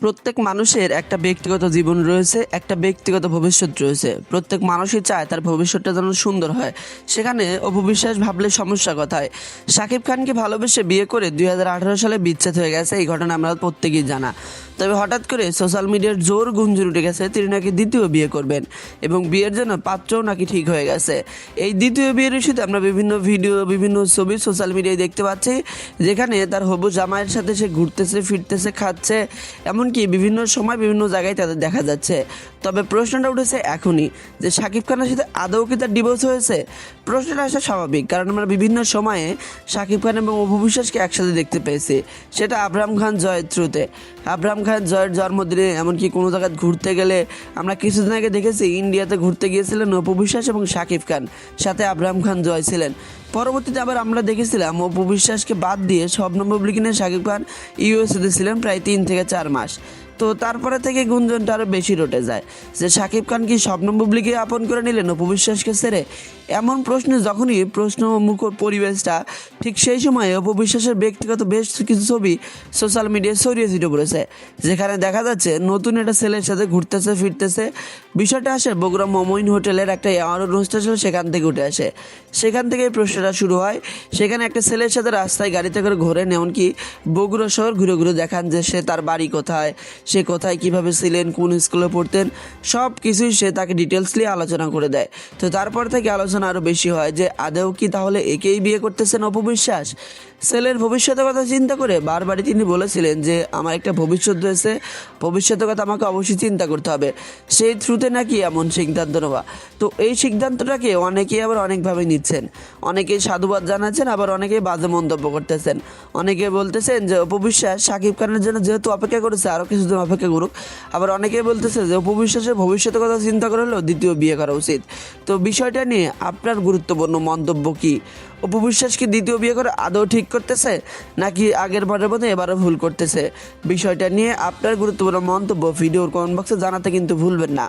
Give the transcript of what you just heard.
প্রত্যেক মানুষের একটা ব্যক্তিগত জীবন রয়েছে, একটা ব্যক্তিগত ভবিষ্যৎ রয়েছে। প্রত্যেক মানুষই চায় তার ভবিষ্যৎটা যেন সুন্দর হয়। সেখানে অপবিশ্বাস ভাবলে সমস্যা কোথায়? শাকিব খানকে ভালোবেসে বিয়ে করে 2018 সালে বিচ্ছেদ হয়ে গেছে, এই ঘটনা আমরা প্রত্যেকেই জানা। তবে হঠাৎ করে সোশ্যাল মিডিয়ার জোর গুঞ্জন উঠে গেছে তিনি নাকি দ্বিতীয় বিয়ে করবেন এবং বিয়ের জন্য পাত্রও নাকি ঠিক হয়ে গেছে। এই দ্বিতীয় বিয়ের ইস্যুতে আমরা বিভিন্ন ভিডিও, বিভিন্ন ছবি সোশ্যাল মিডিয়ায় দেখতে পাচ্ছি, যেখানে তার হবু জামাইয়ের সাথে সে ঘুরতেছে, ফিরতেছে, খাচ্ছে, এমনকি বিভিন্ন সময় বিভিন্ন জায়গায় তাদের দেখা যাচ্ছে। তবে প্রশ্নটা উঠেছে এখনই যে শাকিব খানের সাথে আদৌ কি তার ডিভোর্স হয়েছে? প্রশ্নটা আসা স্বাভাবিক, কারণ আমরা বিভিন্ন সময়ে শাকিব খান এবং অপু বিশ্বাসকে একসাথে দেখতে পেয়েছি। সেটা আব্রাহাম খান জয়ের থ্রুতে। আব্রাহাম খান জয়ের জন্মদিনে, এমনকি কোনো জায়গায় ঘুরতে গেলে আমরা কিছুদিন আগে দেখেছি ইন্ডিয়াতে ঘুরতে গিয়েছিলেন অপু বিশ্বাস এবং শাকিব খান, সাথে আব্রাহাম খান জয় ছিলেন। পরবর্তীতে আবার আমরা দেখেছিলাম অপু বিশ্বাসকে বাদ দিয়ে শবনম বুবলিকে নিয়ে শাকিব খান ইউএসএতে ছিলেন প্রায় 3 থেকে 4 মাস। তো তারপরে থেকে গুঞ্জনটা আরও বেশি রটে যায় যে শাকিব খান কি শবনম বুবলিকে আপন করে নিলেন অপু বিশ্বাসকে ছেড়ে? এমন প্রশ্ন যখনই প্রশ্নমুখর পরিবেশটা, ঠিক সেই সময় অপু বিশ্বাসের ব্যক্তিগত বেশ কিছু ছবি সোশ্যাল মিডিয়ায় ছড়িয়ে ছিটে পড়েছে, যেখানে দেখা যাচ্ছে নতুন একটা ছেলের সাথে ঘুরতেছে, ফিরতেছে। বিষয়টা আসে বগুড়া মমইন হোটেলের একটা অ্যাওয়ার্ড অনুষ্ঠান ছিল, সেখান থেকে উঠে আসে। সেখান থেকে এই প্রশ্নটা শুরু হয়। সেখানে একটা ছেলের সাথে রাস্তায় গাড়িতে করে ঘোরেন, এমনকি বগুড়া শহর ঘুরে ঘুরে দেখান যে সে তার বাড়ি কোথায়, সে কোথায় কীভাবে ছিলেন, কোন স্কুলে পড়তেন, সব কিছুই সে তাকে ডিটেলসলি আলোচনা করে দেয়। তো তারপর থেকে আলোচনা আরও বেশি হয় যে আদৌ কি তাহলে একেই বিয়ে করতেছেন অপু বিশ্বাস? ছেলের ভবিষ্যতের কথা চিন্তা করে বারবারই তিনি বলেছিলেন যে আমার একটা ভবিষ্যৎ রয়েছে, ভবিষ্যতের কথা আমাকে অবশ্যই চিন্তা করতে হবে। সেই থ্রুতে নাকি এমন সিদ্ধান্ত নেওয়া। তো এই সিদ্ধান্তটাকে অনেকেই আবার অনেকভাবে নিচ্ছেন, অনেকেই সাধুবাদ জানাচ্ছেন, আবার অনেকেই বাজে মন্তব্য করতেছেন। অনেকে বলতেছেন যে অপু বিশ্বাস শাকিব খানের জন্য যেহেতু অপেক্ষা করেছে আরও কিছুদিন অপেক্ষা করুক। আবার অনেকেই বলতেছে যে অপু বিশ্বাসের ভবিষ্যতের কথা চিন্তা করে হলেও দ্বিতীয় বিয়ে করা উচিত। তো বিষয়টা নিয়ে আপনার গুরুত্বপূর্ণ মন্তব্য কী? অপু বিশ্বাস কি দ্বিতীয় বিয়ে করে আদৌ ঠিক করতেছে, নাকি আগের বারের মতো এবারও ভুল করতেছে? বিষয়টা নিয়ে আপনার গুরুত্বপূর্ণ মন্তব্য ভিডিওর কমেন্ট বক্সে জানাতে কিন্তু ভুলবেন না।